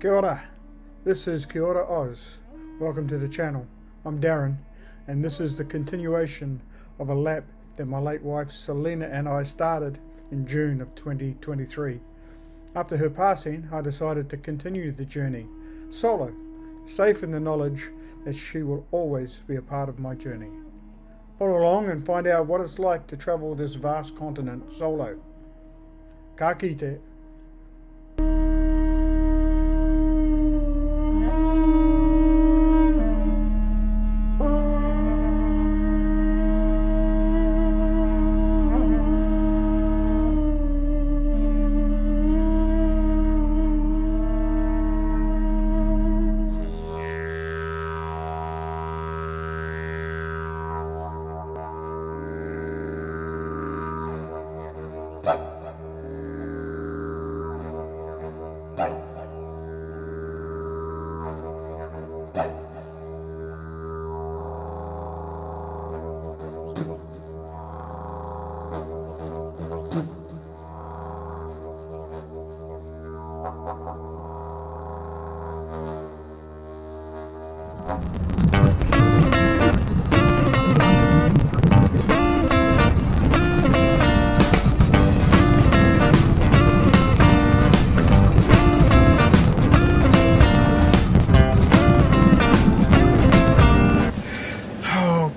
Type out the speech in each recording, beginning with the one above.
Kia ora. This is Kia ora Oz. Welcome to the channel. I'm Darren, and this is the continuation of a lap that my late wife Selena and I started in June of 2023. After her passing, I decided to continue the journey solo, safe in the knowledge that she will always be a part of my journey. Follow along and find out what it's like to travel this vast continent solo. Ka kite.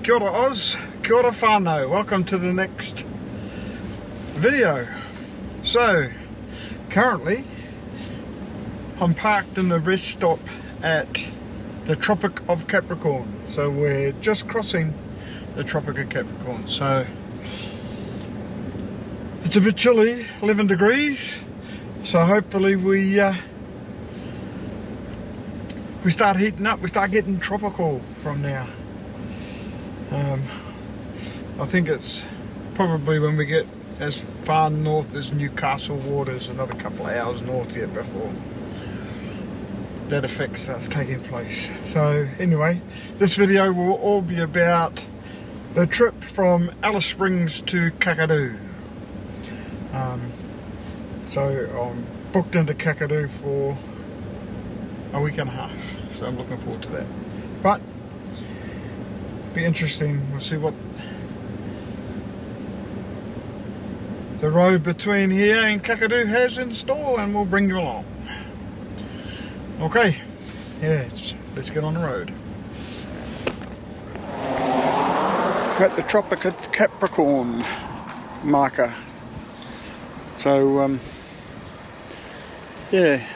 Kia ora Oz, kia ora whānau. Welcome to the next video. So, currently I'm parked in the rest stop at the Tropic of Capricorn. So we're just crossing the Tropic of Capricorn. So it's a bit chilly, 11 degrees. So hopefully we start heating up, we start getting tropical from now. I think it's probably when we get as far north as Newcastle waters, another couple of hours north yet before that effect starts taking place. So anyway, this video will all be about the trip from Alice Springs to Kakadu. So I'm booked into Kakadu for a week and a half, so I'm looking forward to that. But be interesting, we'll see what the road between here and Kakadu has in store, and we'll bring you along. Okay, yeah, let's get on the road. We're at the Tropic of Capricorn marker. So yeah,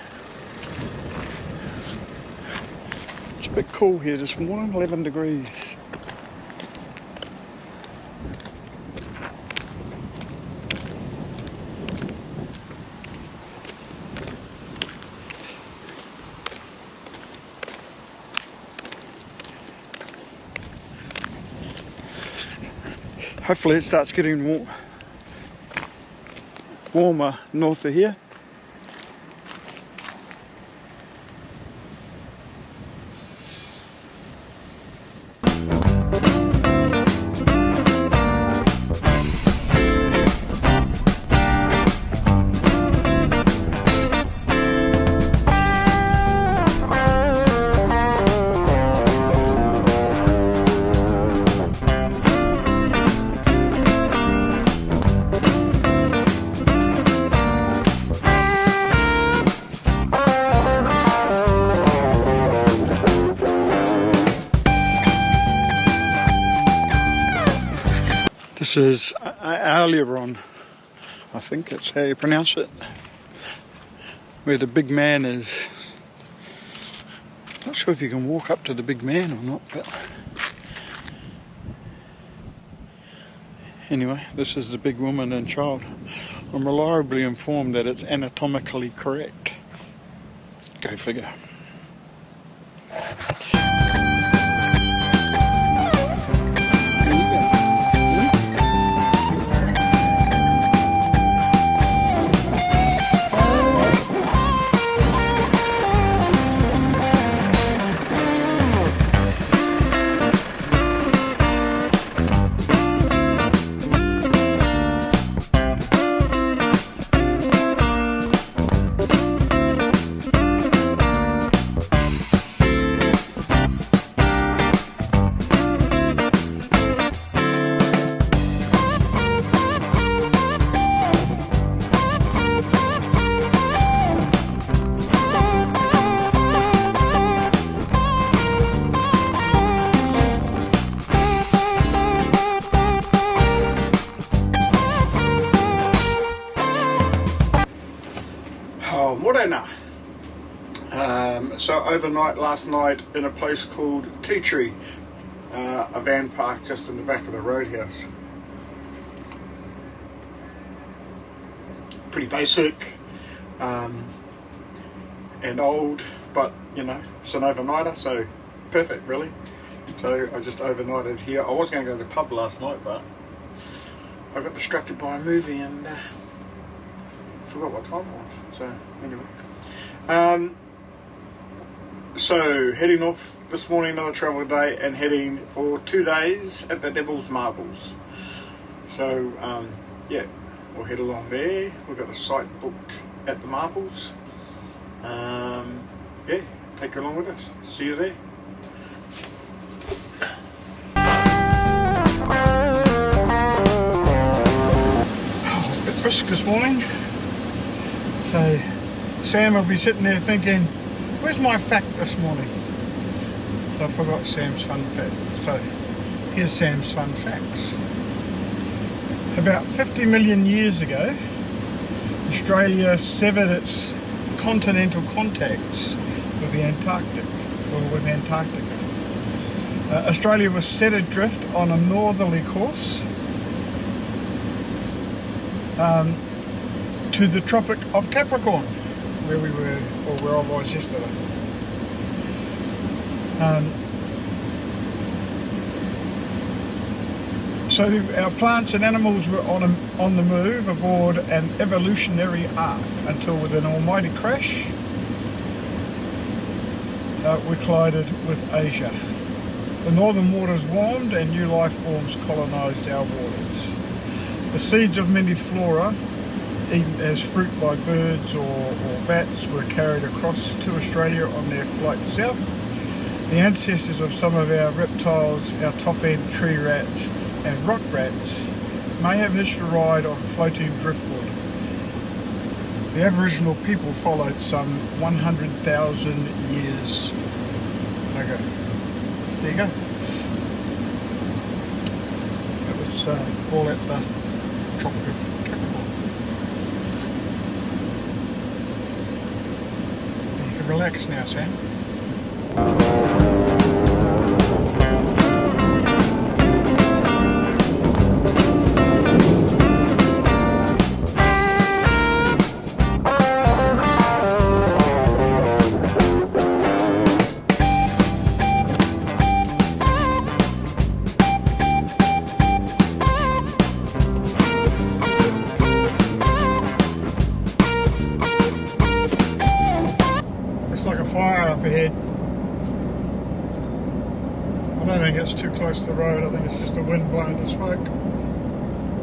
it's a bit cool here this morning, 11 degrees. Hopefully it starts getting warmer north of here. This is Aileron, I think it's how you pronounce it, where the big man is. Not sure if you can walk up to the big man or not, but anyway, this is the big woman and child. I'm reliably informed that it's anatomically correct. Go figure. Morena. So overnight last night in a place called Tea Tree, a van park just in the back of the roadhouse. Pretty basic and old, but you know, it's an overnighter, so perfect really. So I just overnighted here. I was going to go to the pub last night, but I got distracted by a movie and forgot what time it was. So anyway, so heading off this morning, another travel day, and heading for 2 days at the Devil's Marbles. So yeah, we'll head along there. We've got a site booked at the Marbles. Yeah, take you along with us. See you there. A bit brisk this morning. So Sam will be sitting there thinking, where's my fact this morning? So I forgot Sam's fun fact. So here's Sam's fun facts. About 50 million years ago, Australia severed its continental contacts with the Antarctic, or with Antarctica. Australia was set adrift on a northerly course to the Tropic of Caprocorn, where we were, or where I was yesterday. So our plants and animals were on the move aboard an evolutionary arc until with an almighty crash we collided with Asia. The northern waters warmed and new life forms colonised our waters. The seeds of many flora, eaten as fruit by birds or bats, were carried across to Australia on their flight south. The ancestors of some of our reptiles, our top-end tree rats and rock rats, may have hitched a ride on floating driftwood. The Aboriginal people followed some 100,000 years ago. There you go. That was all at the Tropic of Caprocorn. You can relax now, Sam. Fire up ahead. I don't think it's too close to the road. I think it's just the wind blowing the smoke.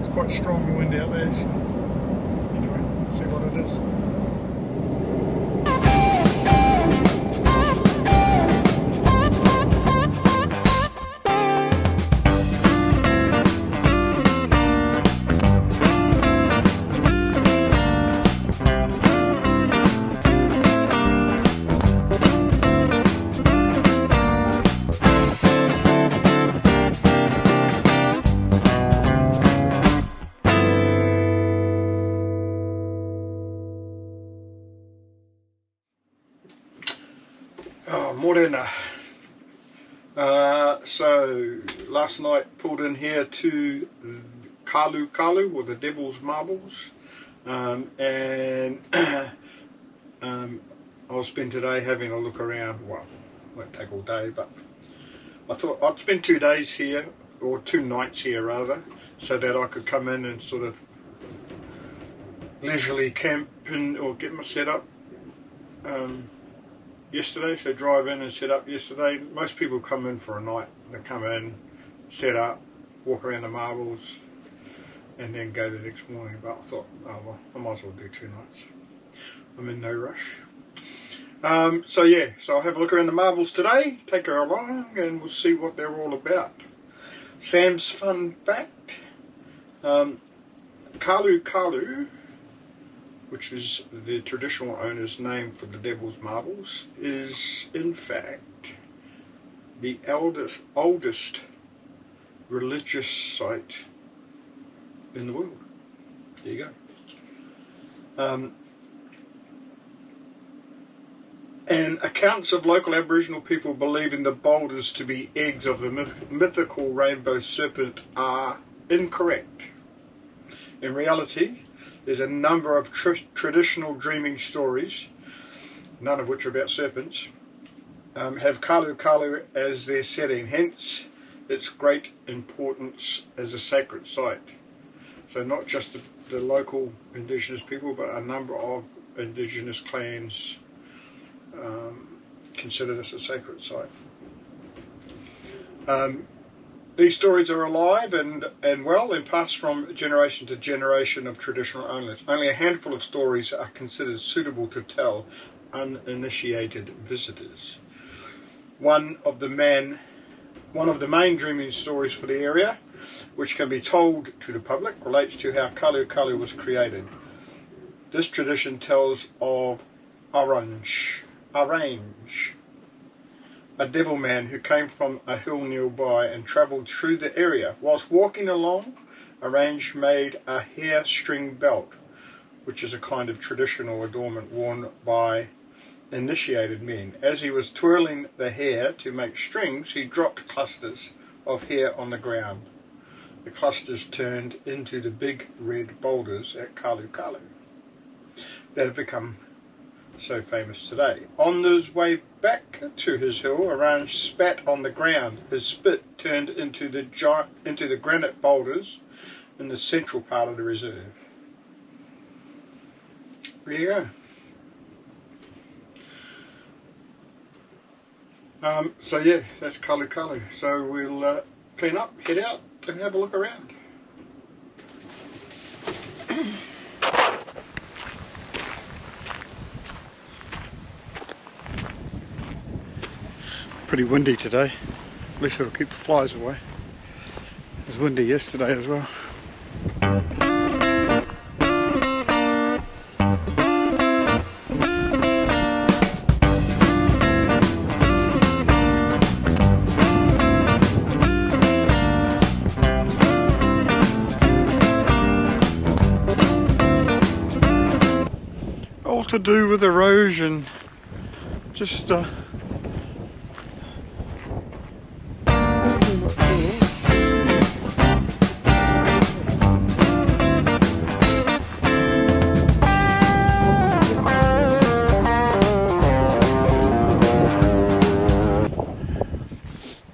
It's quite strong, the wind out there, so anyway, see what it is. Oh, Morena. So last night pulled in here to Karlu Karlu, or the Devil's Marbles, and I'll spend today having a look around. Well, won't take all day, but I thought I'd spend 2 days here, or 2 nights here rather, so that I could come in and sort of leisurely camp in, or get my set up yesterday. So drive in and set up yesterday. Most people come in for a night. They come in, set up, walk around the Marbles, and then go the next morning. But I thought, oh well, I might as well do 2 nights. I'm in no rush. So yeah, so I'll have a look around the Marbles today, take her along, and we'll see what they're all about. Sam's fun fact: Karlu Karlu, which is the traditional owner's name for the Devil's Marbles, is in fact the oldest religious site in the world. There you go. And accounts of local Aboriginal people believing the boulders to be eggs of the mythical rainbow serpent are incorrect. In reality, there's a number of traditional dreaming stories, none of which are about serpents, have Karlu Karlu as their setting, hence its great importance as a sacred site. So not just the local Indigenous people, but a number of Indigenous clans consider this a sacred site. These stories are alive and well and passed from generation to generation of traditional owners. Only a handful of stories are considered suitable to tell uninitiated visitors. One of the main dreaming stories for the area, which can be told to the public, relates to how Karlu Karlu was created. This tradition tells of Orange, a devil man who came from a hill nearby and travelled through the area. Whilst walking along, Orange made a hair string belt, which is a kind of traditional adornment worn by initiated men. As he was twirling the hair to make strings, he dropped clusters of hair on the ground. The clusters turned into the big red boulders at Karlu Karlu that have become so famous today. On his way back to his hill, Orange spat on the ground. His spit turned into the granite boulders in the central part of the reserve. There you go. So yeah, that's Karlu Karlu. So we'll clean up, head out and have a look around. Pretty windy today, at least it'll keep the flies away. It was windy yesterday as well. All to do with erosion, just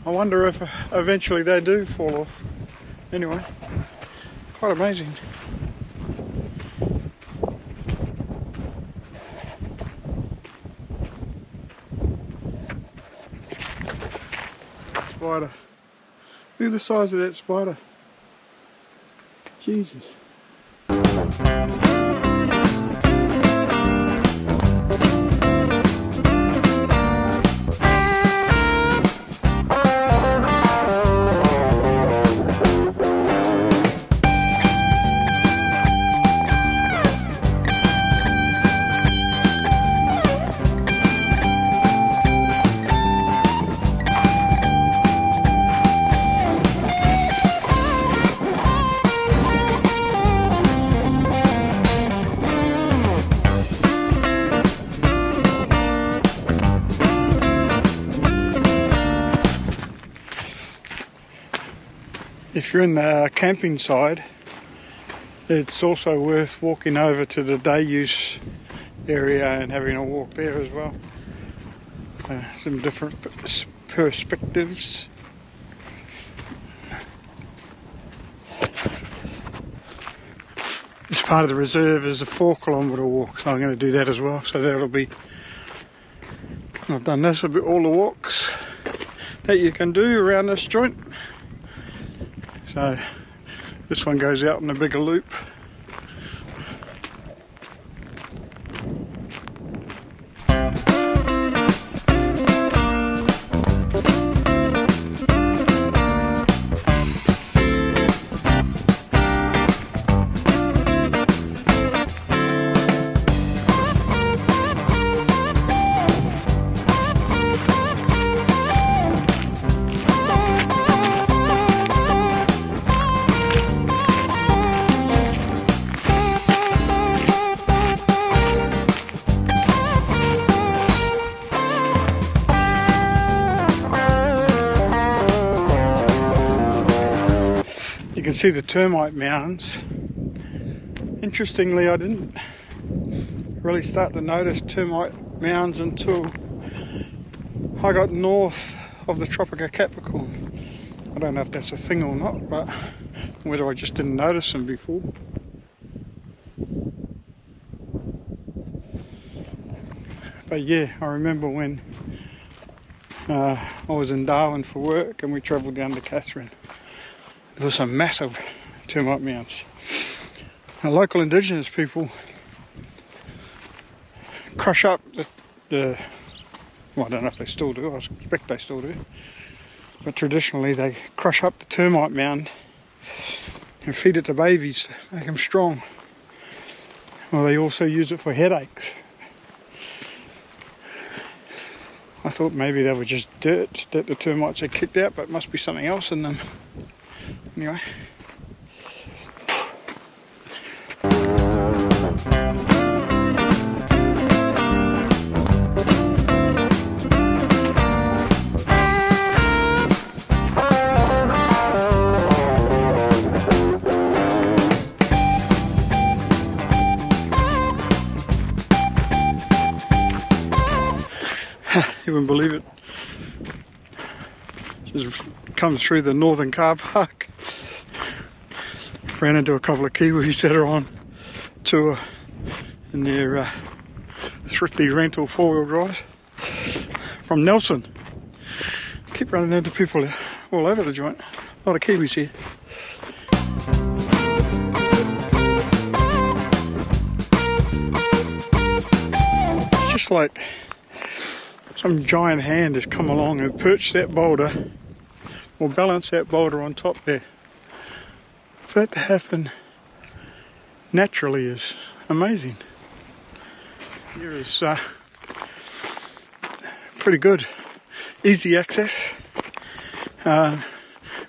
I wonder if eventually they do fall off. Anyway, quite amazing. Spider. Look at the size of that spider. Jesus. If you're in the camping side, it's also worth walking over to the day use area and having a walk there as well. Some different perspectives. This part of the reserve is a 4-kilometre walk, so I'm going to do that as well. So that'll be, I've done this, will be all the walks that you can do around this joint. So this one goes out in a bigger loop. see the termite mounds. Interestingly, I didn't really start to notice termite mounds until I got north of the Tropic of Capricorn. I don't know if that's a thing or not, but whether I just didn't notice them before. But yeah, I remember when I was in Darwin for work and we travelled down to Catherine. There were some massive termite mounds. Now, local indigenous people crush up the well, I don't know if they still do, I suspect they still do, but traditionally they crush up the termite mound and feed it to babies to make them strong. Well, they also use it for headaches. I thought maybe they were just dirt that the termites had kicked out, but it must be something else in them. Anyway. You wouldn't believe it. Just come through the northern car park. Ran into a couple of Kiwis that are on tour in their thrifty rental 4-wheel drive from Nelson. Keep running into people all over the joint. A lot of Kiwis here. It's just like some giant hand has come along and perched that boulder or balanced that boulder on top there. For that to happen naturally is amazing. Here is pretty good, easy access,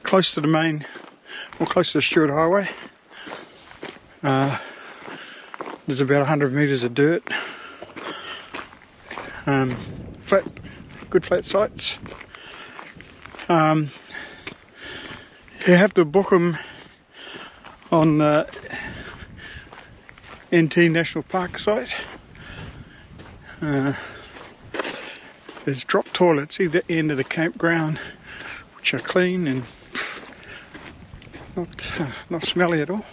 close to the main, or close to the Stewart Highway. There's about 100 metres of dirt. Flat, good flat sites. You have to book them on the NT National Park site. There's drop toilets either end of the campground, which are clean and not smelly at all.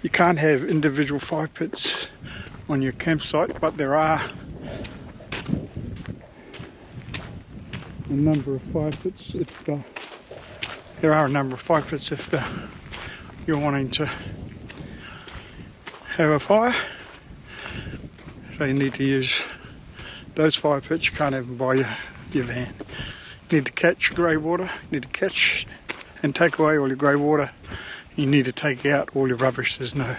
You can't have individual fire pits on your campsite, but there are a number of fire pits if you're wanting to have a fire. So you need to use those fire pits. You can't have them by your van. You need to catch your grey water. You need to catch and take away all your grey water. You need to take out all your rubbish. There's no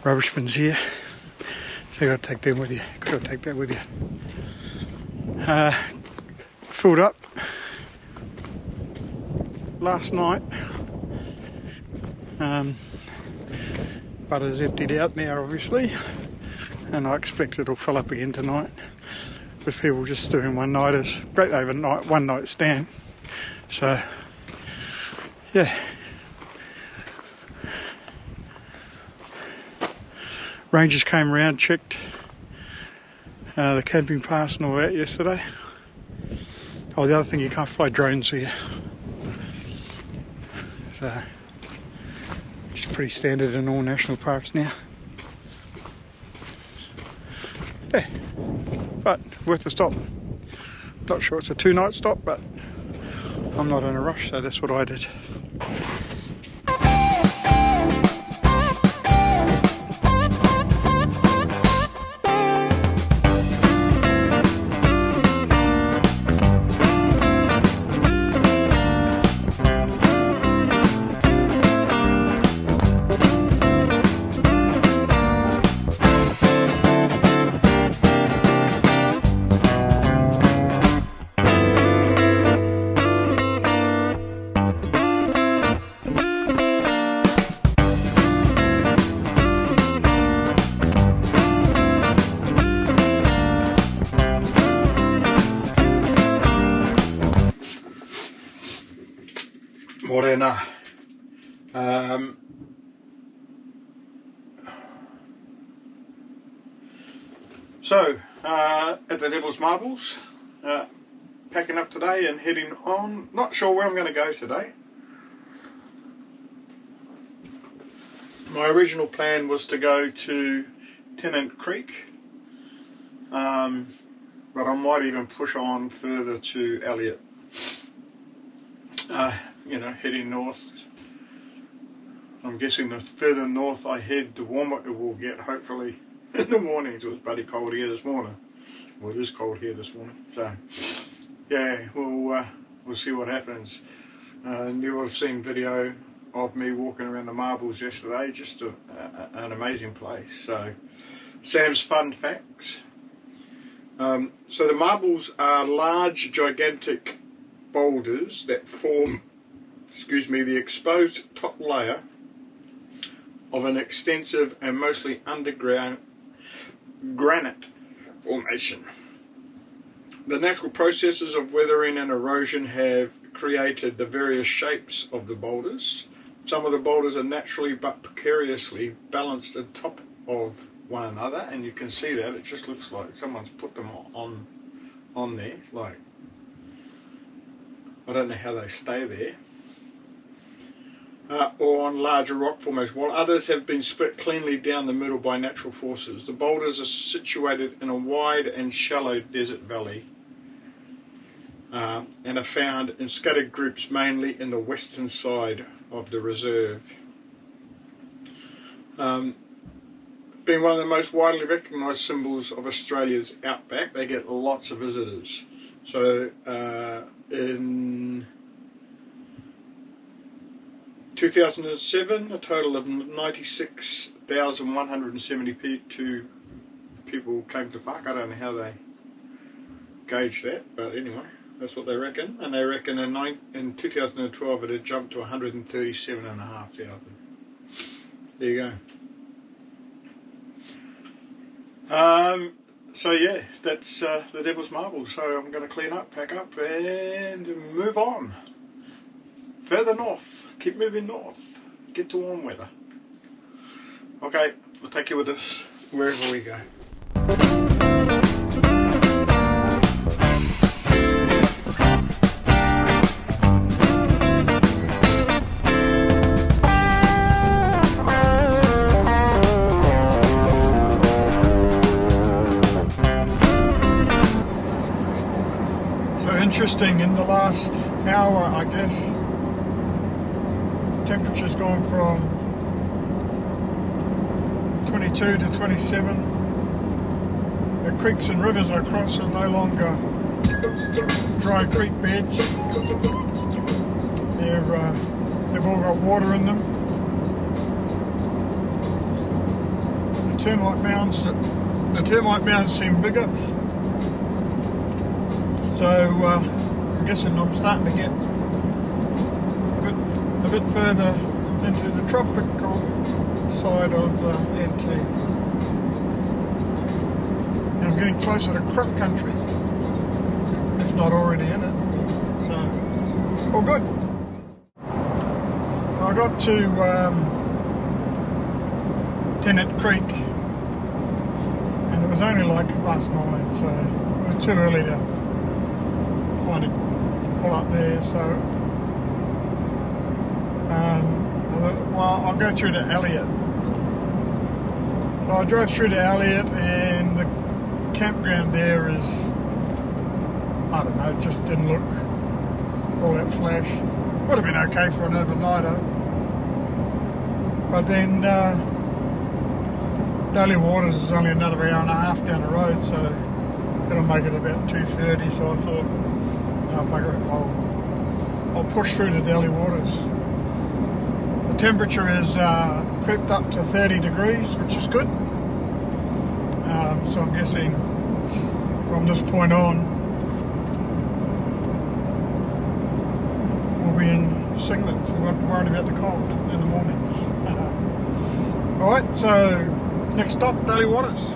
rubbish bins here, so you got to take them with you. Got to take that with you. Filled up last night, but it's emptied out now, obviously, and I expect it'll fill up again tonight with people just doing one night stand. So yeah. Rangers came around, checked the camping pass and all that yesterday. Oh, the other thing, you can't fly drones here. So, it's pretty standard in all national parks now. Yeah, but worth the stop. Not sure it's a 2-night stop, but I'm not in a rush, so that's what I did. So, at the Devil's Marbles, packing up today and heading on. Not sure where I'm going to go today. My original plan was to go to Tennant Creek, but I might even push on further to Elliot. You know, heading north. I'm guessing the further north I head, the warmer it will get, hopefully. In the mornings. It was bloody cold here this morning. Well, it is cold here this morning. So, yeah, we'll see what happens. You have seen video of me walking around the Marbles yesterday. Just an amazing place. So, Sam's fun facts. So the Marbles are large, gigantic boulders that form, the exposed top layer of an extensive and mostly underground granite formation. The natural processes of weathering and erosion have created the various shapes of the boulders. Some of the boulders are naturally but precariously balanced on top of one another, and you can see that it just looks like someone's put them on there. Like, I don't know how they stay there. Or on larger rock formations, while others have been split cleanly down the middle by natural forces. The boulders are situated in a wide and shallow desert valley and are found in scattered groups mainly in the western side of the reserve. Being one of the most widely recognised symbols of Australia's outback, they get lots of visitors. So in 2007, a total of 96,172 people came to park. I don't know how they gauge that, but anyway, that's what they reckon. And they reckon in 2012 it had jumped to 137,500. There you go. So yeah, that's the Devil's Marbles. So I'm going to clean up, pack up, and move on. Further north, keep moving north, get to warm weather. Okay, we'll take you with us wherever we go. So interesting, in the last hour, I guess, temperature's gone from 22 to 27. The creeks and rivers I cross are no longer dry creek beds. They've all got water in them. The termite mounds seem bigger. So I'm guessing I'm starting to get a bit further into the tropical side of NT. And I'm getting closer to crop country, if not already in it. So, all good. I got to Tennant Creek, and it was only like 9:30, so it was too early to find it, pull up there. So well, I'll go through to Elliot. So I drove through to Elliot, and the campground there is, I don't know, it just didn't look all that flash. Would have been okay for an overnighter. But then Daly Waters is only another hour and a half down the road, so it'll make it about 2:30. So I thought, I'll push through to Daly Waters. The temperature has crept up to 30 degrees, which is good. So I'm guessing from this point on we'll be in singlets. We won't be worried about the cold in the mornings. Alright, so next stop, Daly Waters.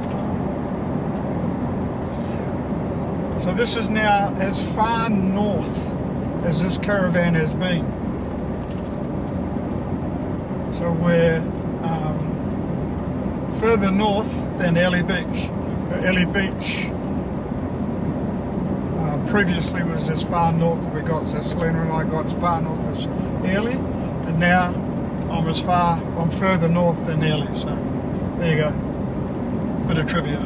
So this is now as far north as this caravan has been. So we're further north than Airlie Beach. Airlie Beach previously was as far north as we got, so Selena and I got as far north as Airlie, and now I'm further north than Airlie, so there you go, bit of trivia.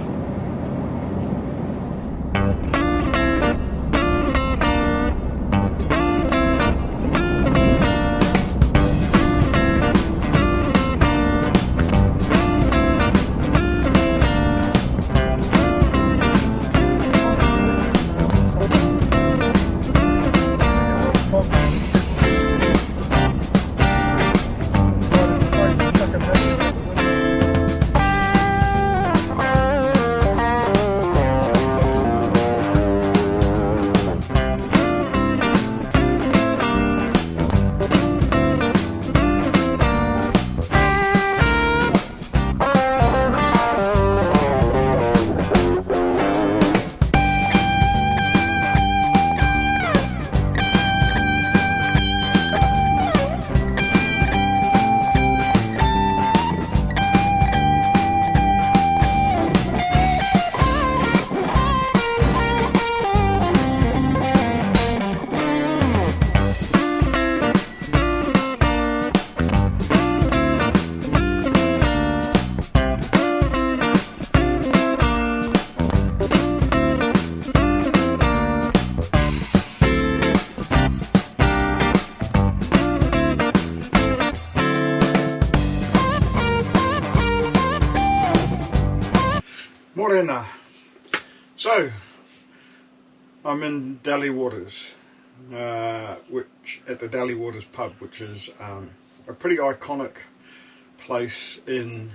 Morena. So I'm in Daly Waters, which at the Daly Waters pub, which is a pretty iconic place in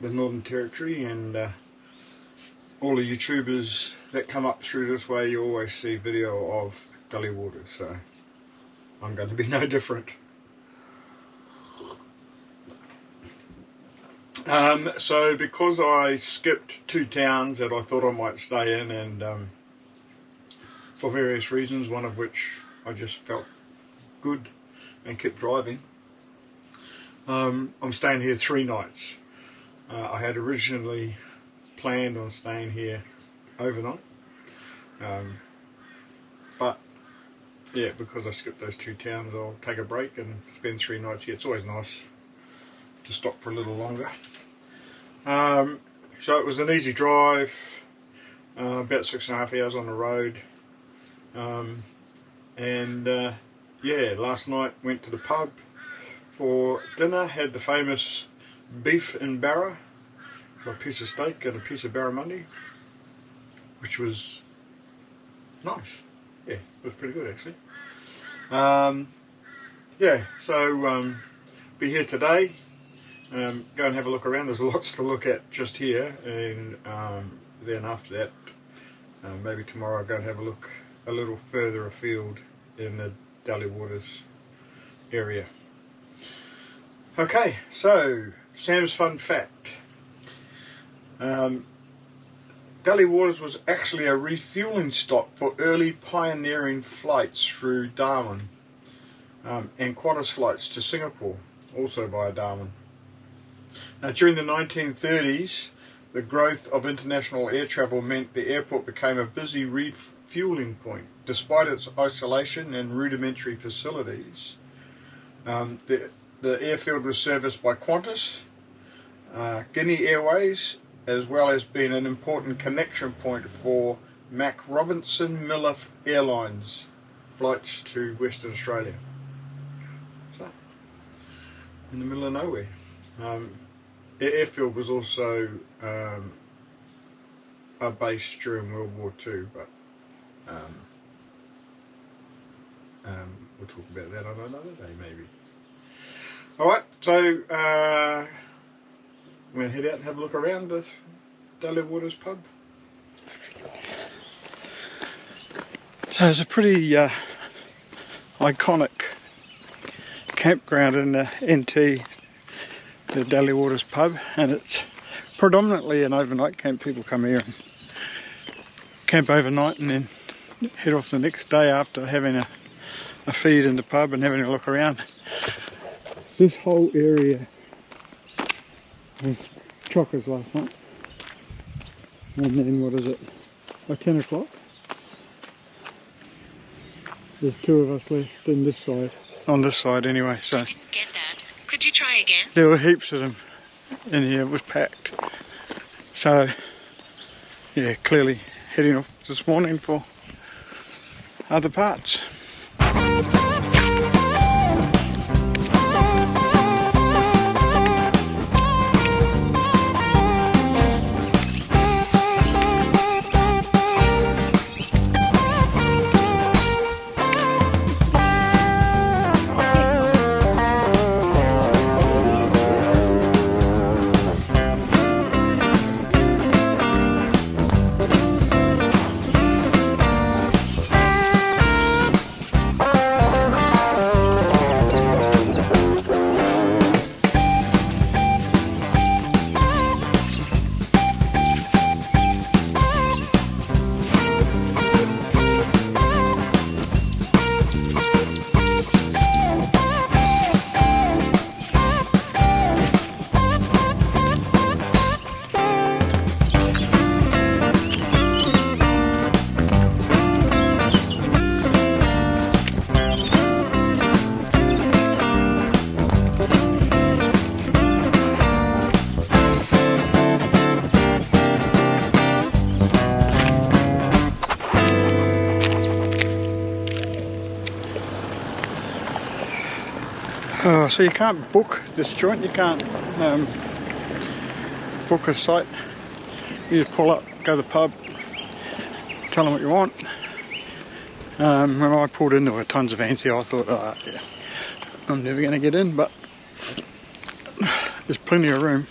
the Northern Territory, and all the YouTubers that come up through this way, you always see video of Daly Waters, so I'm going to be no different. So because I skipped 2 towns that I thought I might stay in, and for various reasons, one of which I just felt good and kept driving, I'm staying here 3 nights. I had originally planned on staying here overnight, but yeah, because I skipped those 2 towns, I'll take a break and spend 3 nights here. It's always nice to stop for a little longer. So it was an easy drive, about 6.5 hours on the road, and yeah, last night went to the pub for dinner, had the famous beef in Barra, a piece of steak and a piece of barramundi, which was nice. Yeah, it was pretty good actually. Yeah, so be here today. Go and have a look around. There's lots to look at just here, and then after that, maybe tomorrow I'll go and have a look a little further afield in the Daly Waters area. Okay, so Sam's fun fact. Daly Waters was actually a refueling stop for early pioneering flights through Darwin, and Qantas flights to Singapore, also via Darwin. Now, during the 1930s, the growth of international air travel meant the airport became a busy refueling point. Despite its isolation and rudimentary facilities, the airfield was serviced by Qantas, Guinea Airways, as well as being an important connection point for Mac Robinson Miller Airlines flights to Western Australia. So, in the middle of nowhere. The airfield was also a base during World War II, but we'll talk about that on another day maybe. Alright, so I'm going to head out and have a look around the Daly Waters pub. So it's a pretty iconic campground in the NT, the Daly Waters pub, and it's predominantly an overnight camp. People come here and camp overnight and then head off the next day after having a feed in the pub and having a look around. This whole area was chockers last night. And then, what is it? By 10 o'clock. There's 2 of us left in this side. On this side anyway, so. I didn't get that. Could you try again? There were heaps of them in here, it was packed. So, yeah, clearly heading off this morning for other parts. So you can't book this joint, you can't book a site. You just pull up, go to the pub, tell them what you want. When I pulled in there were tons of vans here. I thought, oh, yeah, I'm never going to get in, but there's plenty of room,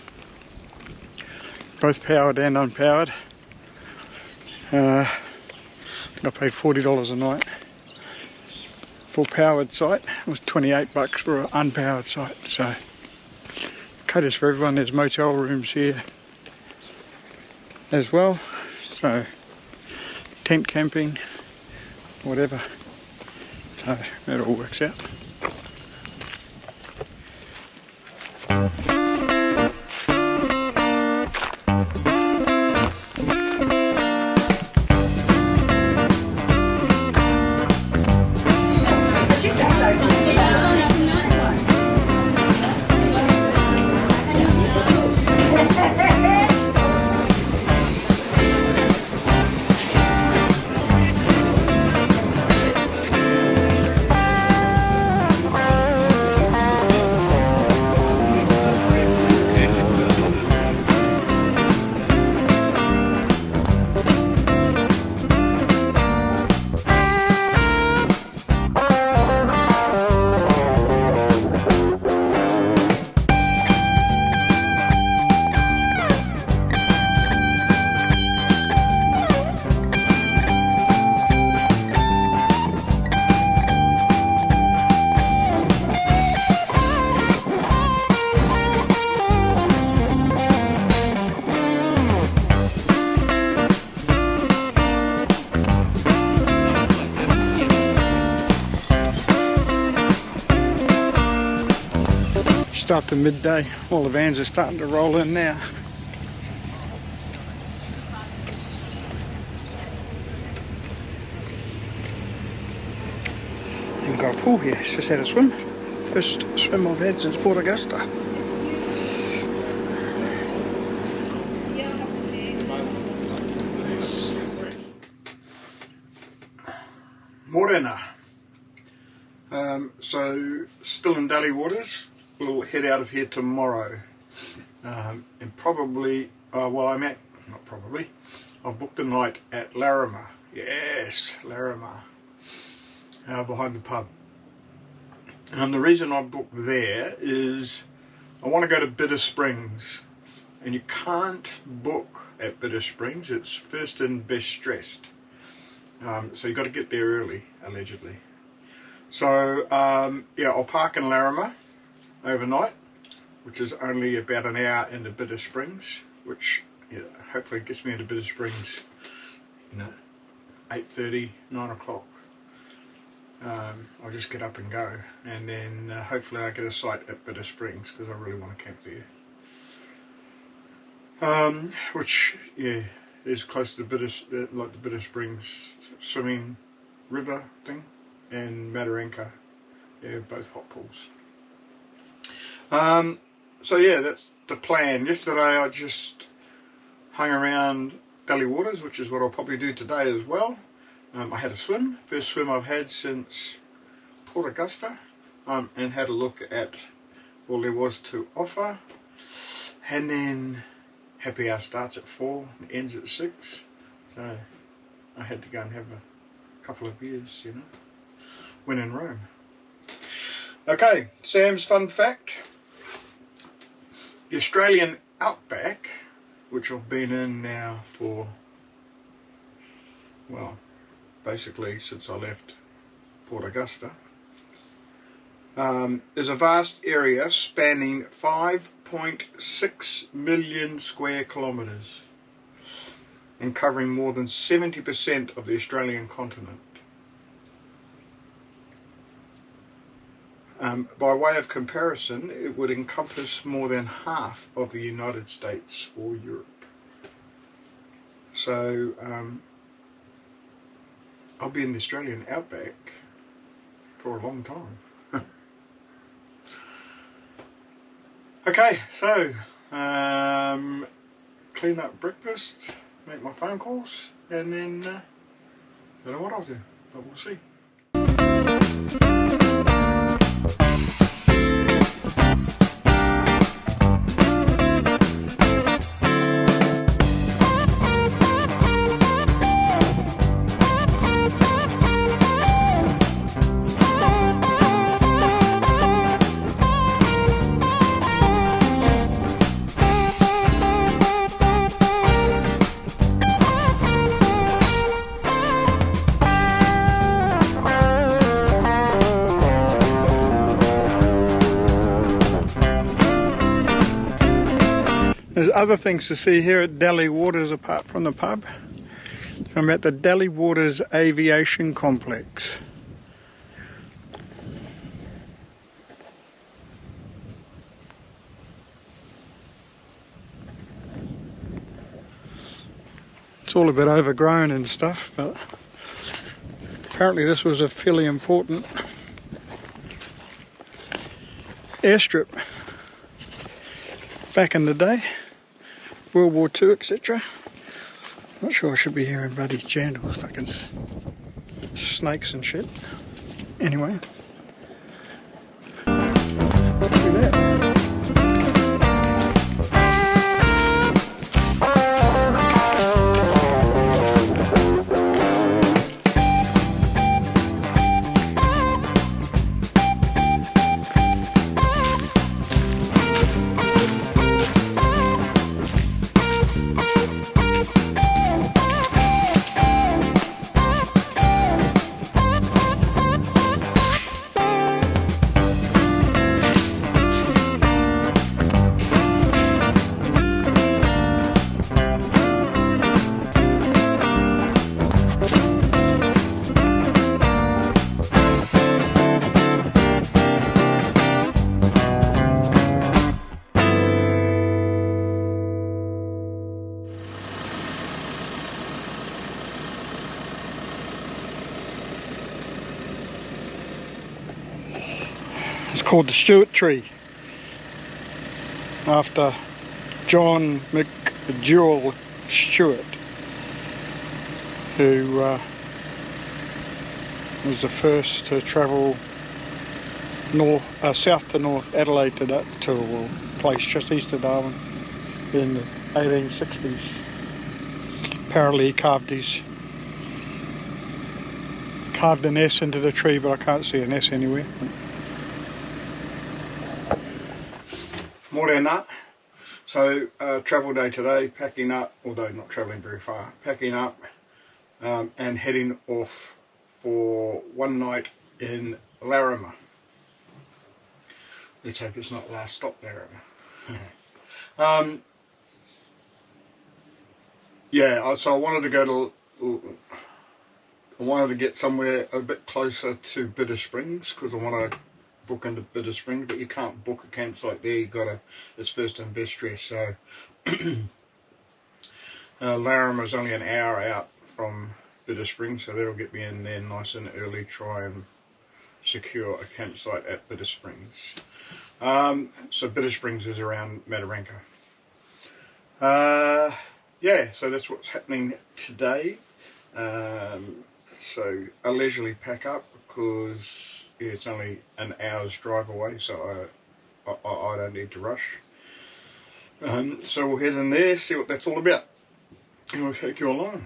both powered and unpowered. I think I paid $40 a night for a powered site. It was $28 for an unpowered site. So Kakadu for everyone. There's motel rooms here as well, so tent camping, whatever, so it all works out. After midday, all the vans are starting to roll in now. We've got a pool here. It's just had a swim. First swim I've had since Port Augusta. Morena. So still in Daly Waters. We'll head out of here tomorrow, and probably, well, I've booked a night at Larimer. Yes, Larimer, behind the pub. And the reason I booked there is I want to go to Bitter Springs, and you can't book at Bitter Springs. It's first in, best dressed. So you got to get there early, allegedly. So yeah, I'll park in Larimer overnight, which is only about an hour into Bitter Springs, which, you know, hopefully gets me into Bitter Springs, 8:30, 9 o'clock. I'll just get up and go, and then hopefully I get a site at Bitter Springs, because I really want to camp there. Which, yeah, is close to the Bitter Springs swimming river thing, and Mataranka, yeah, both hot pools. So yeah, that's the plan. Yesterday I just hung around Daly Waters, which is what I'll probably do today as well. I had a swim, first swim I've had since Port Augusta, and had a look at all there was to offer. And then happy hour starts at 4 and ends at 6, so I had to go and have a couple of beers, you know, when in Rome. Okay, Sam's fun fact. The Australian outback, which I've been in now for, well, basically since I left Port Augusta, is a vast area spanning 5.6 million square kilometres and covering more than 70% of the Australian continent. By way of comparison, it would encompass more than half of the United States or Europe. So I'll be in the Australian outback for a long time. Okay, so clean up breakfast, make my phone calls, and then I don't know what I'll do, but we'll see. There's other things to see here at Daly Waters apart from the pub. I'm at the Daly Waters Aviation Complex. It's all a bit overgrown and stuff, but apparently this was a fairly important airstrip back in the day. World War II, etc. Not sure I should be hearing bloody jandals, fucking snakes and shit. Anyway. Look at that. It's called the Stewart tree, after John McDowell Stewart, who was the first to travel south to North Adelaide to a place just east of Darwin in the 1860s. Apparently he carved an S into the tree, but I can't see an S anywhere. More than that. So travel day today, packing up, although not travelling very far, packing up and heading off for one night in Larimer. Let's hope it's not last stop Larimer. Yeah, so I wanted to go to I wanted to get somewhere a bit closer to Bitter Springs because I want to book into Bitter Springs, but you can't book a campsite there. You gotta, it's first and best dress. So Larimer is only an hour out from Bitter Springs, so that'll get me in there nice and early. Try and secure a campsite at Bitter Springs. So Bitter Springs is around Mataranka. Yeah, so that's what's happening today. So a leisurely pack up because it's only an hour's drive away, so I don't need to rush. So we'll head in there, see what that's all about, and we'll take you along.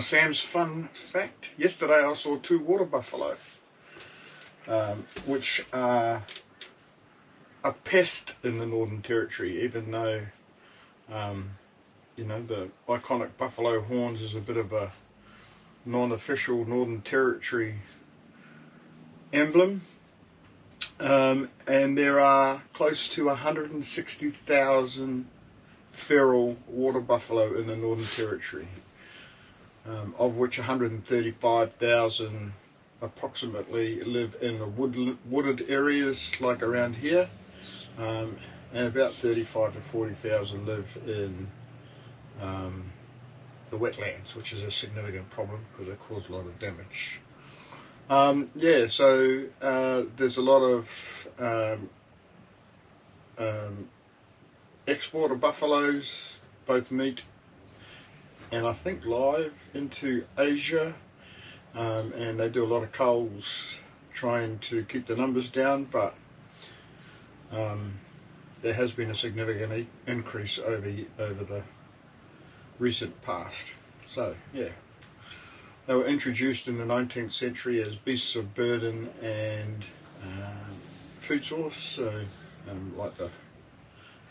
Sam's fun fact: yesterday I saw 2 water buffalo, which are a pest in the Northern Territory, even though you know, the iconic buffalo horns is a bit of a non-official Northern Territory emblem, and there are close to 160,000 feral water buffalo in the Northern Territory, of which 135,000 approximately live in the wooded areas like around here, and about 35 to 40,000 live in the wetlands, which is a significant problem because they cause a lot of damage. Yeah, so there's a lot of export of buffaloes, both meat and I think live, into Asia, and they do a lot of culls trying to keep the numbers down, but there has been a significant increase over the recent past. So yeah, they were introduced in the 19th century as beasts of burden and food source, so like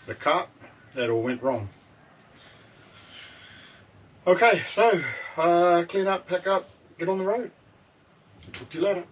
the carp. That all went wrong. Okay, so clean up, pack up, get on the road. Talk to you later.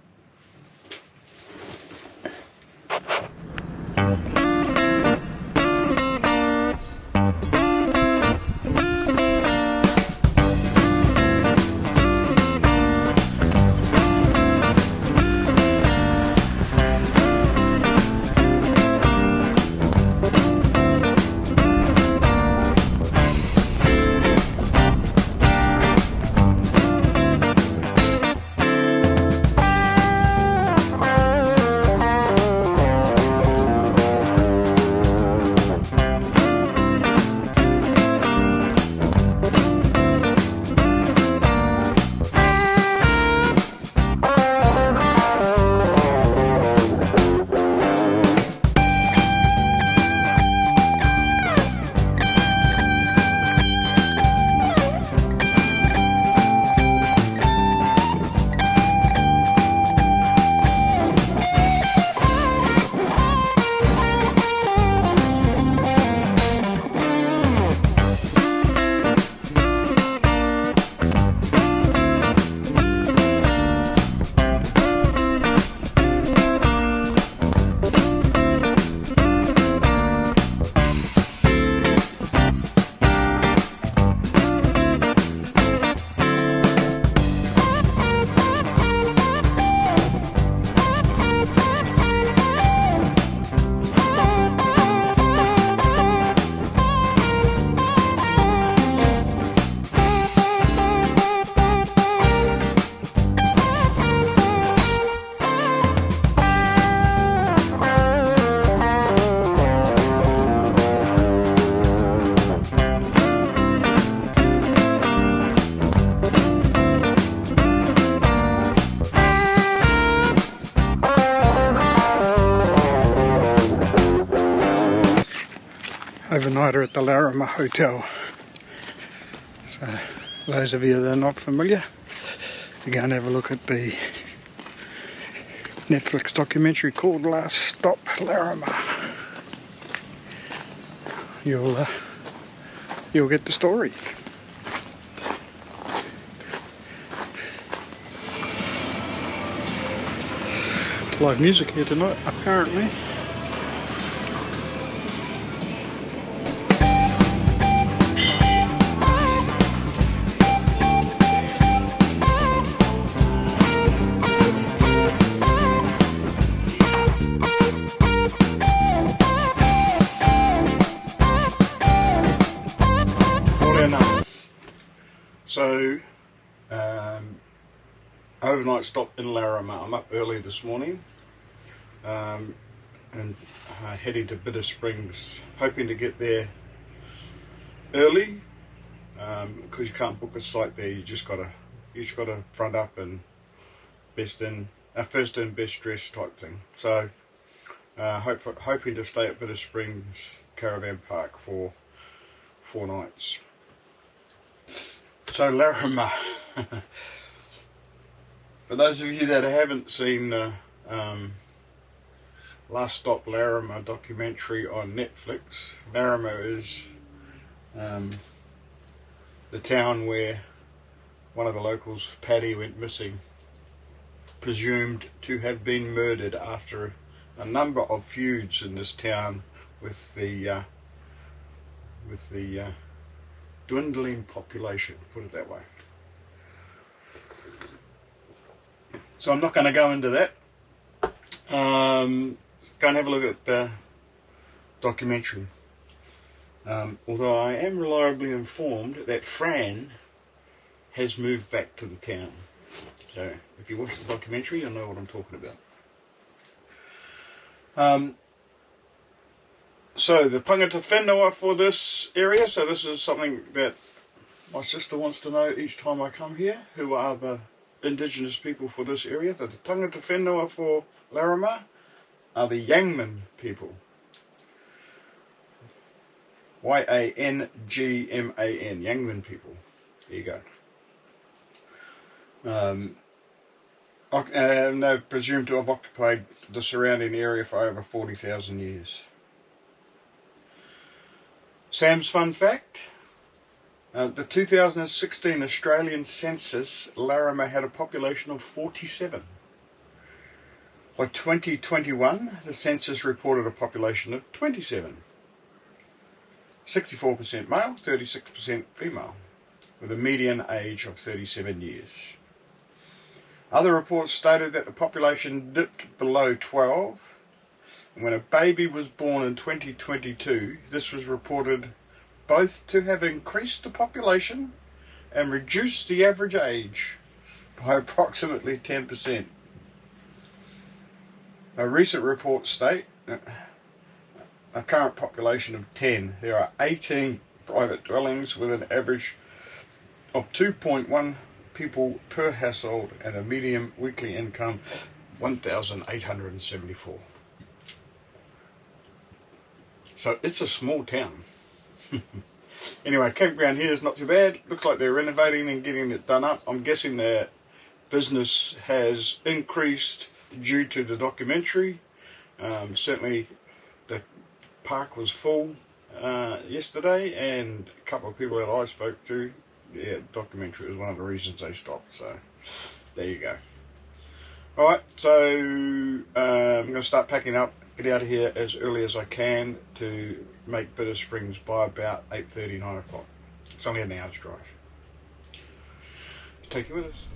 Overnighter at the Larimer Hotel. So those of you that are not familiar, to go and have a look at the Netflix documentary called Last Stop Larimer. You'll get the story. Live music here tonight, apparently. So overnight stop in Larimer. I'm up early this morning and heading to Bitter Springs, hoping to get there early because you can't book a site there. You just gotta front up and first in best dressed type thing. So hoping to stay at Bitter Springs Caravan Park for 4 nights. So Larimer. For those of you that haven't seen Last Stop Larimer documentary on Netflix, Larimer is the town where one of the locals, Paddy, went missing, presumed to have been murdered after a number of feuds in this town with the dwindling population, put it that way. So I'm not going to go into that. Go and have a look at the documentary. Although I am reliably informed that Fran has moved back to the town. So if you watch the documentary, you'll know what I'm talking about. So the tangata whenua for this area, so this is something that my sister wants to know each time I come here. Who are the indigenous people for this area? The tangata whenua for Larimer are the Yangman people. Y-A-N-G-M-A-N, Yangman people. There you go. They're presumed to have occupied the surrounding area for over 40,000 years. Sam's fun fact. The 2016 Australian census, Larimer had a population of 47. By 2021, the census reported a population of 27. 64% male, 36% female, with a median age of 37 years. Other reports stated that the population dipped below 12. And when a baby was born in 2022, this was reported both to have increased the population and reduced the average age by approximately 10%. A recent report state a current population of 10. There are 18 private dwellings with an average of 2.1 people per household and a median weekly income of 1,874. So it's a small town. Anyway, campground here is not too bad. Looks like they're renovating and getting it done up. I'm guessing their business has increased due to the documentary. Certainly the park was full yesterday, and a couple of people that I spoke to, yeah, the documentary was one of the reasons they stopped. So there you go. Alright, so I'm going to start packing up, get out of here as early as I can to make Bitter Springs by about 8:30, 9 o'clock. It's only an hour's drive. Take you with us.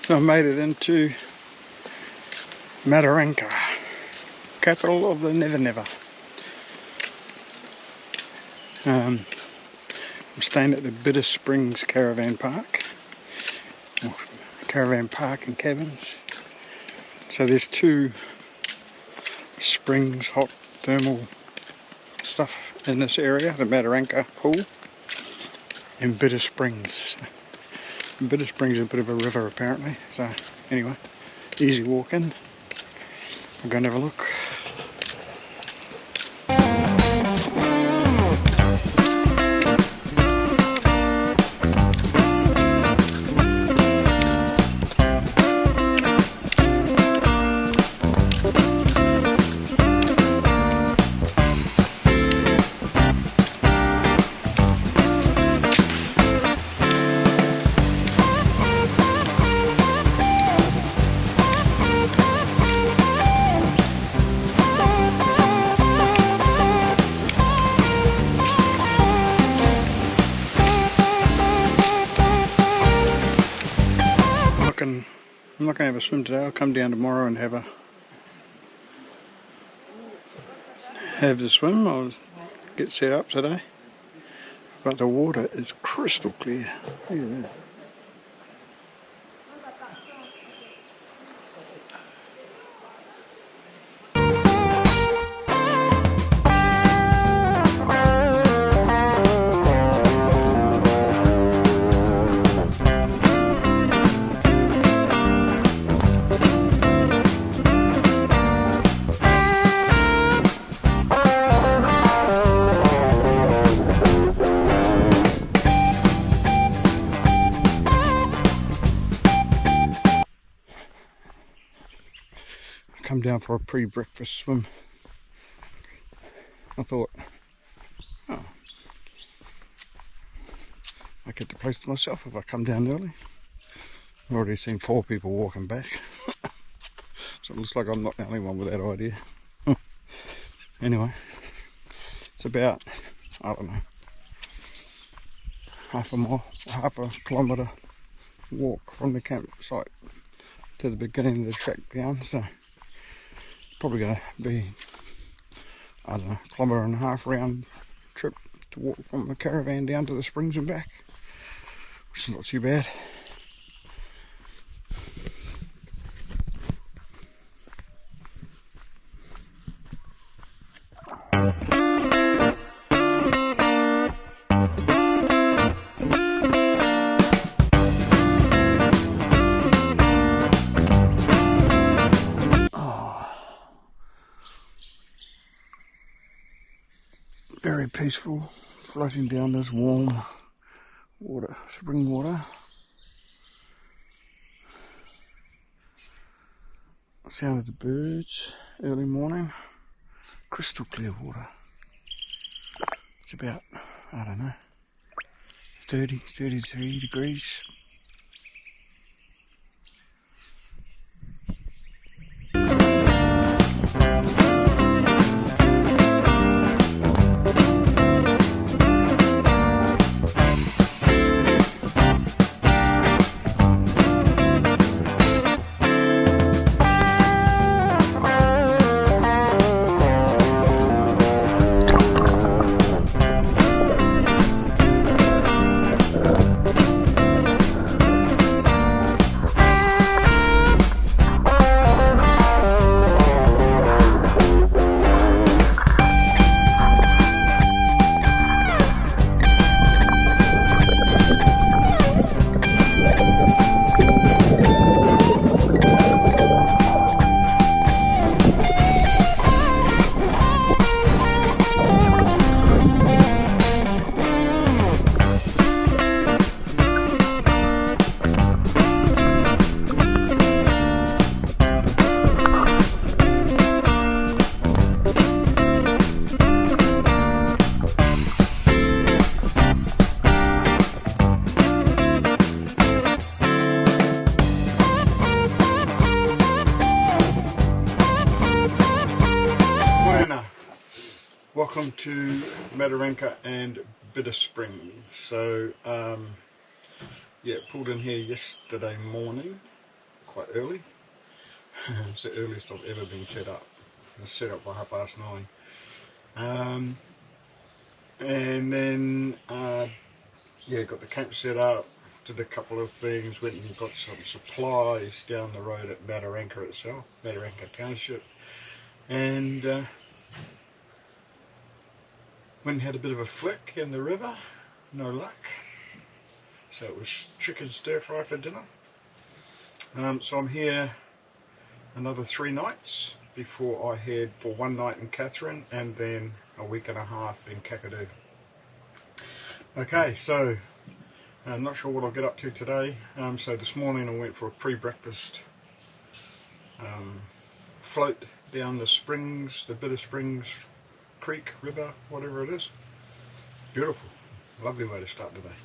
So I made it into Mataranka, capital of the Never Never. I'm staying at the Bitter Springs Caravan Park, or Caravan Park and Cabins. So there's 2 springs, hot thermal stuff in this area, the Mataranka pool and Bitter Springs. Bitter Springs is a bit of a river apparently, so anyway, easy walk in. I'll go and have a look. I'm not going to have a swim today. I'll come down tomorrow and have the swim. I'll get set up today. But the water is crystal clear. Look at that. Come down for a pre-breakfast swim. I thought, oh, I get the place to myself if I come down early. I've already seen 4 people walking back. So it looks like I'm not the only one with that idea. Anyway, it's about, I don't know, half a kilometre walk from the campsite to the beginning of the track down. So probably going to be, I don't know, a kilometre and a half round trip to walk from the caravan down to the springs and back, which is not too bad. Very peaceful, floating down this warm water, spring water. Sound of the birds, early morning, crystal clear water. It's about, I don't know, 33 degrees. Welcome to Mataranka and Bitter Springs. So yeah, pulled in here yesterday morning, quite early. It's the earliest I've ever been set up. I was set up by 9:30. And then yeah, got the camp set up, did a couple of things, went and got some supplies down the road at Mataranka itself, Mataranka Township, and Went and had a bit of a flick in the river, no luck. So it was chicken stir fry for dinner. So I'm here another 3 nights before I head for 1 night in Katherine and then a week and a half in Kakadu. Okay, so I'm not sure what I'll get up to today. So this morning I went for a pre-breakfast float down the springs, the Bitter Springs Creek, river, whatever it is. Beautiful, lovely way to start the day.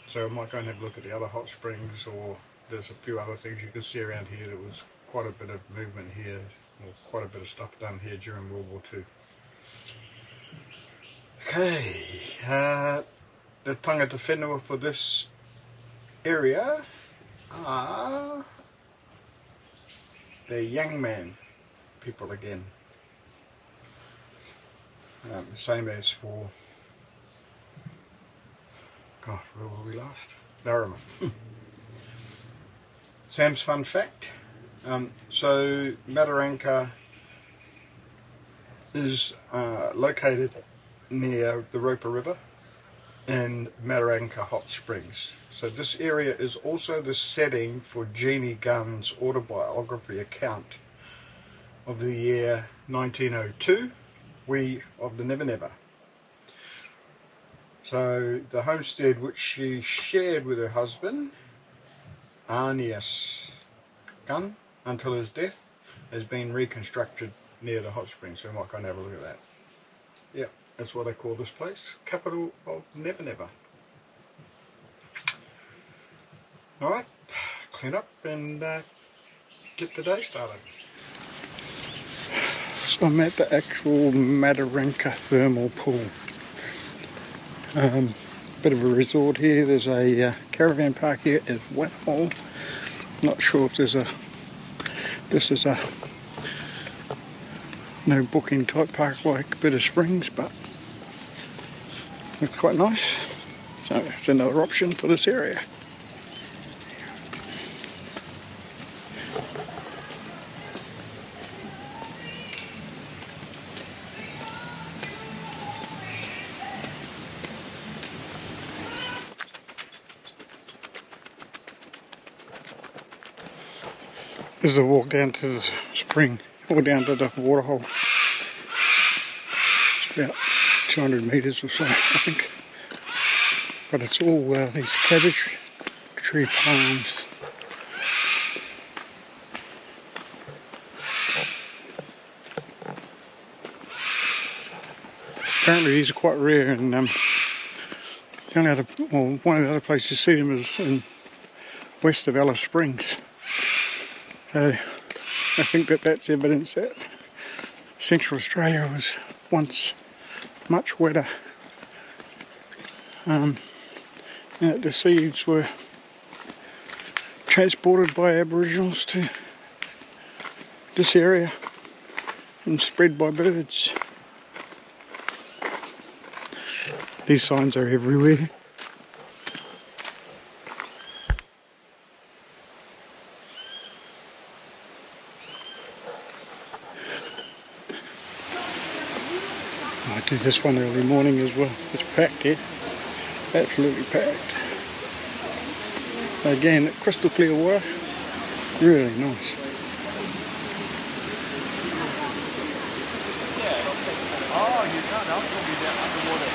So I might go and have a look at the other hot springs, or there's a few other things you can see around here. There was quite a bit of movement here, or quite a bit of stuff done here during World War II. Okay, the tangata whenua for this area are the young man people again. Same as for, God, where were we last? Barra. Sam's fun fact. So Mataranka is located near the Roper River and Mataranka Hot Springs. So this area is also the setting for Jeannie Gunn's autobiography account of the year 1902, We of the Never Never. So the homestead which she shared with her husband, Arnius Gunn, until his death, has been reconstructed near the hot springs. So we might go and have a look at that. Yeah, that's what they call this place, capital of Never Never. Alright, clean up and get the day started. So I'm at the actual Mataranka thermal pool. Bit of a resort here. There's a caravan park here as well. Not sure if this is a no booking type park like Bitter Springs, but it's quite nice. So it's another option for this area. This is a walk down to the spring, or down to the waterhole. It's about 200 metres or so, I think. But it's all these cabbage tree palms. Apparently these are quite rare, and the only other, well, one of the other places to see them is in west of Alice Springs. So I think that's evidence that Central Australia was once much wetter, and that the seeds were transported by Aboriginals to this area and spread by birds. These signs are everywhere. I did this one early morning as well. It's packed here, absolutely packed. Again, crystal clear water, really nice. Oh, you can't help me down underwater.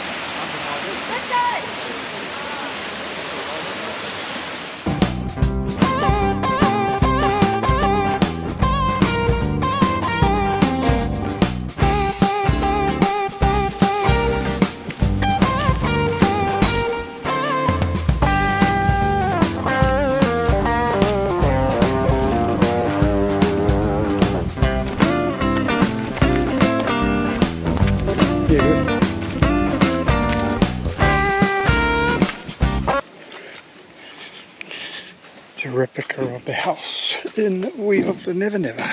It's a replica of the house in We of the Never Never.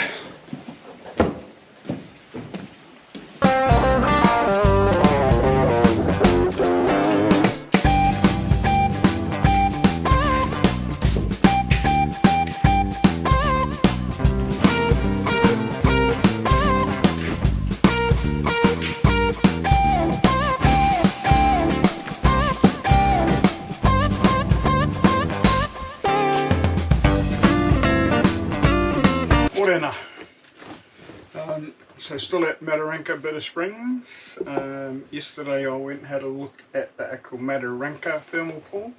So still at Mataranka Bitter Springs. Yesterday I went and had a look at the actual Mataranka thermal pool.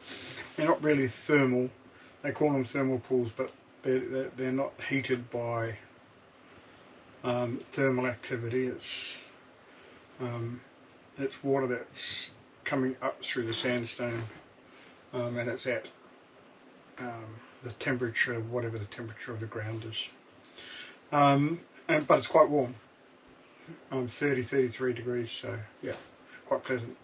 They're not really thermal, they call them thermal pools, but they're not heated by thermal activity. It's water that's coming up through the sandstone, and it's at the temperature, whatever the temperature of the ground is. But it's quite warm, 33 degrees, so yeah, quite pleasant.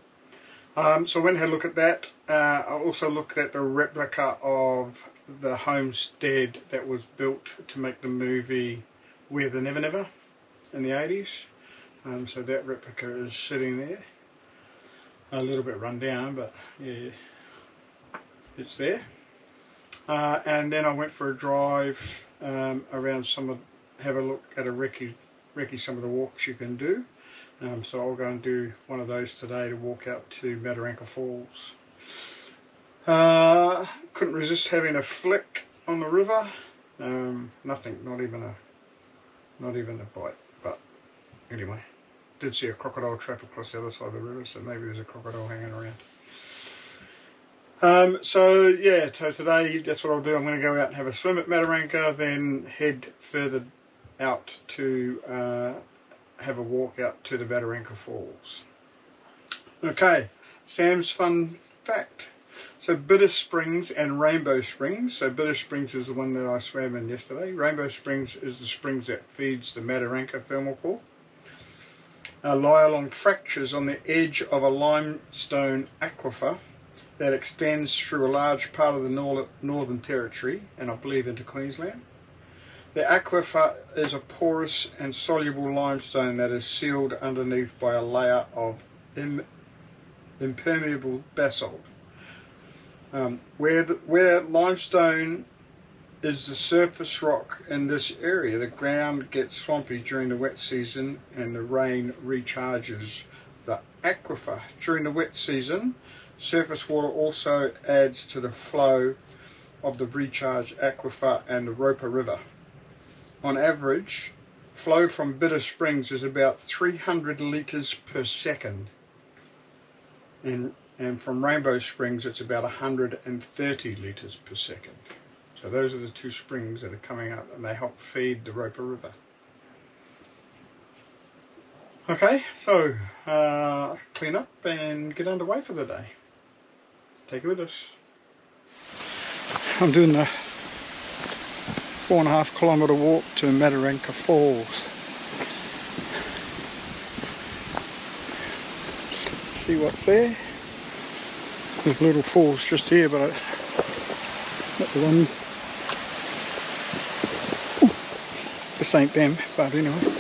So I went and had a look at that. I also looked at the replica of the homestead that was built to make the movie Where the Never Never in the 80s. So that replica is sitting there, a little bit run down, but yeah, it's there. And then I went for a drive around have a look at a recce some of the walks you can do. So I'll go and do one of those today to walk out to Mataranka Falls. Couldn't resist having a flick on the river. Nothing, not even a bite. But anyway, did see a crocodile trap across the other side of the river, so maybe there's a crocodile hanging around. So yeah, so today that's what I'll do. I'm going to go out and have a swim at Mataranka, then head further out to have a walk out to the Mataranka Falls. Okay, Sam's fun fact. So Bitter Springs and Rainbow Springs. So Bitter Springs is the one that I swam in yesterday. Rainbow Springs is the springs that feeds the Mataranka thermal pool. Lie along fractures on the edge of a limestone aquifer that extends through a large part of the Northern Territory and I believe into Queensland. The aquifer is a porous and soluble limestone that is sealed underneath by a layer of impermeable basalt. Where limestone is the surface rock in this area, the ground gets swampy during the wet season and the rain recharges the aquifer. During the wet season, surface water also adds to the flow of the recharged aquifer and the Roper River. On average, flow from Bitter Springs is about 300 litres per second, and from Rainbow Springs it's about 130 litres per second. So those are the two springs that are coming up and they help feed the Roper River. Okay, so clean up and get underway for the day. Take it with us. I'm doing the 4.5 kilometre walk to Mataranka Falls. See what's there? There's little falls just here, but not the ones. Ooh, this ain't them, but anyway.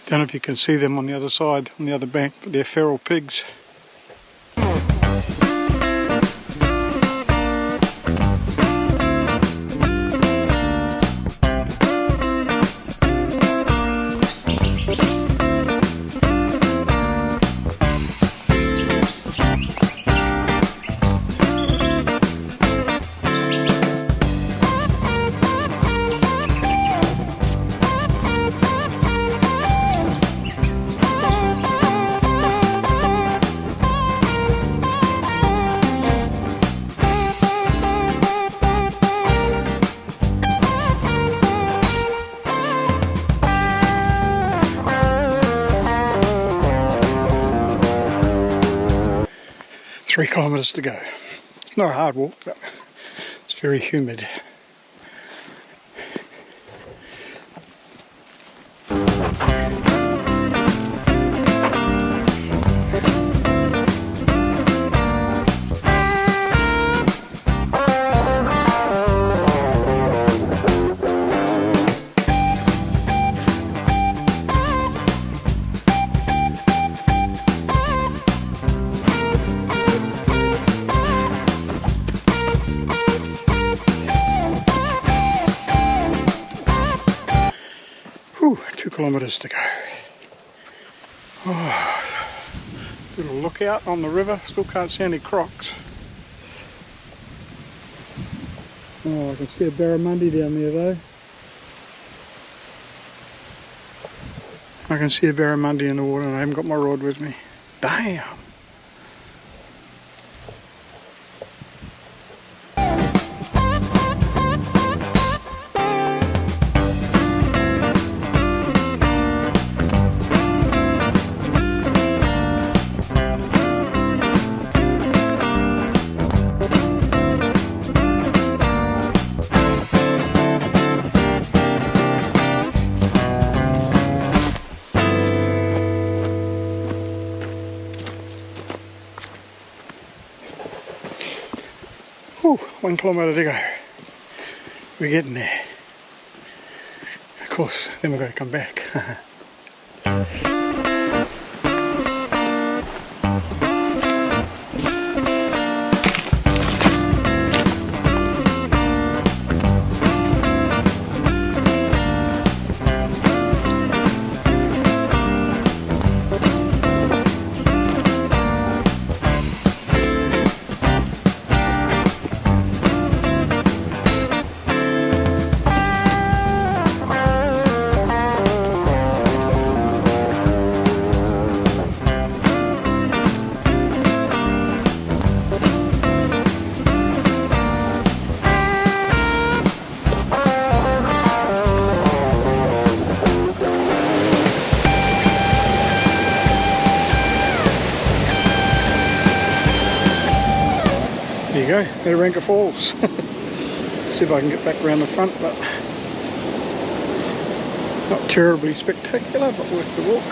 Don't know if you can see them on the other side, on the other bank, but they're feral pigs. 3 kilometres to go. Not a hard walk, but it's very humid. Whew, 2 kilometres to go. Oh, little lookout on the river. Still can't see any crocs. Oh, I can see a barramundi down there though. I can see a barramundi in the water and I haven't got my rod with me. Damn! Whew, 1 kilometre to go. We're getting there. Of course, then we've got to come back. There you go, Mataranka Falls. See if I can get back around the front, but not terribly spectacular, but worth the walk.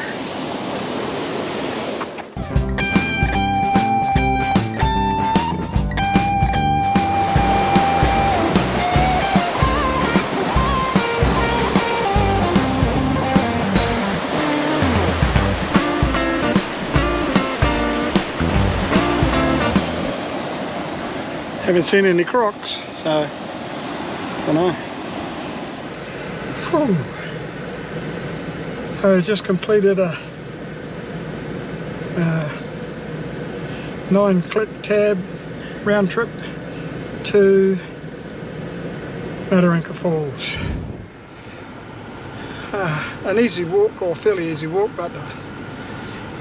Haven't seen any crocs, so I don't know. Whew. I just completed a 9-click tab round trip to Mataranka Falls. An easy walk, or fairly easy walk, but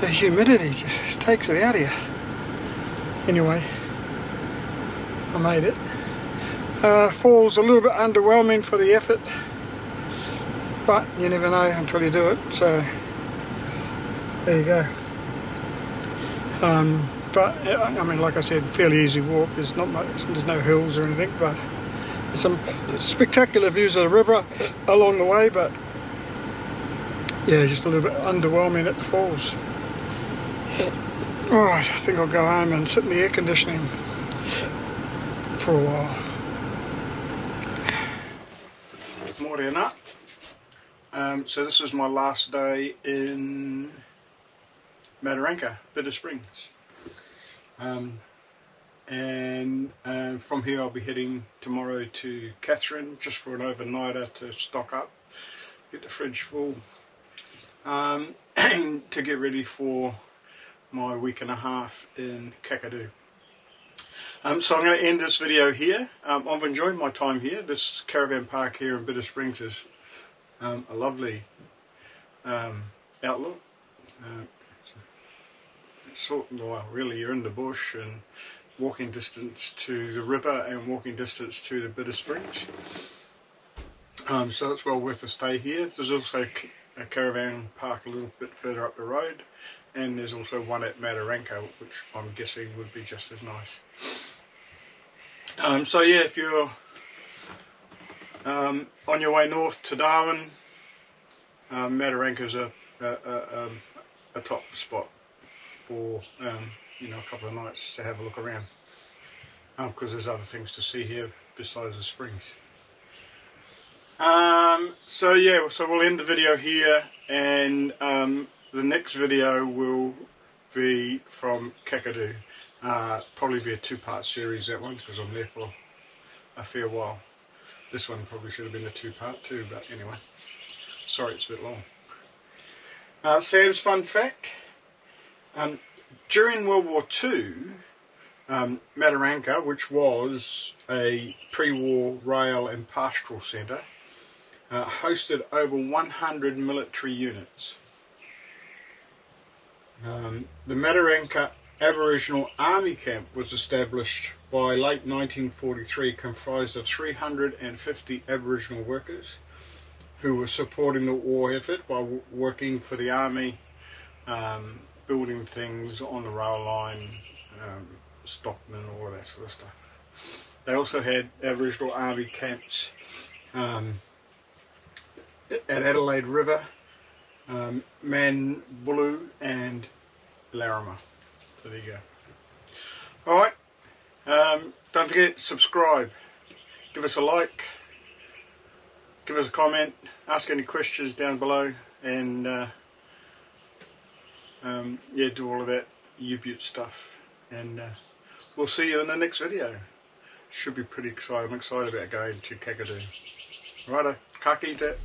the humidity just takes it out of you. Anyway, I made it. Falls a little bit underwhelming for the effort, but you never know until you do it, so there you go. But I mean, like I said, fairly easy walk. There's not much, there's no hills or anything, but there's some spectacular views of the river along the way, but yeah, just a little bit underwhelming at the falls. Alright, I think I'll go home and sit in the air conditioning for a while. Morning up. So this is my last day in Mataranka, Bitter Springs. And from here I'll be heading tomorrow to Katherine just for an overnighter to stock up, get the fridge full, and to get ready for my week and a half in Kakadu. So I'm going to end this video here. I've enjoyed my time here. This caravan park here in Bitter Springs is a lovely outlook. Well, really you're in the bush and walking distance to the river and walking distance to the Bitter Springs. So it's well worth a stay here. There's also a caravan park a little bit further up the road, and there's also one at Mataranka, which I'm guessing would be just as nice. So yeah, if you're on your way north to Darwin, Mataranka's a top spot for you know, a couple of nights to have a look around, because there's other things to see here besides the springs. So yeah, so we'll end the video here, and the next video will be from Kakadu. Probably be a two-part series, that one, because I'm there for a fair while. This one probably should have been a two-part too, but anyway, sorry it's a bit long. Sam's fun fact: during World War II, Mataranka, which was a pre-war rail and pastoral centre, hosted over 100 military units. The Mataranka Aboriginal Army Camp was established by late 1943, comprised of 350 Aboriginal workers who were supporting the war effort by working for the Army, building things on the rail line, stockmen, all of that sort of stuff. They also had Aboriginal Army camps at Adelaide River, Mables and Aileron. So there you go. Alright, don't forget, subscribe, give us a like, give us a comment, ask any questions down below, and yeah, do all of that U-Butte stuff, and we'll see you in the next video. Should be pretty exciting. I'm excited about going to Kakadu. Righto, ka kite.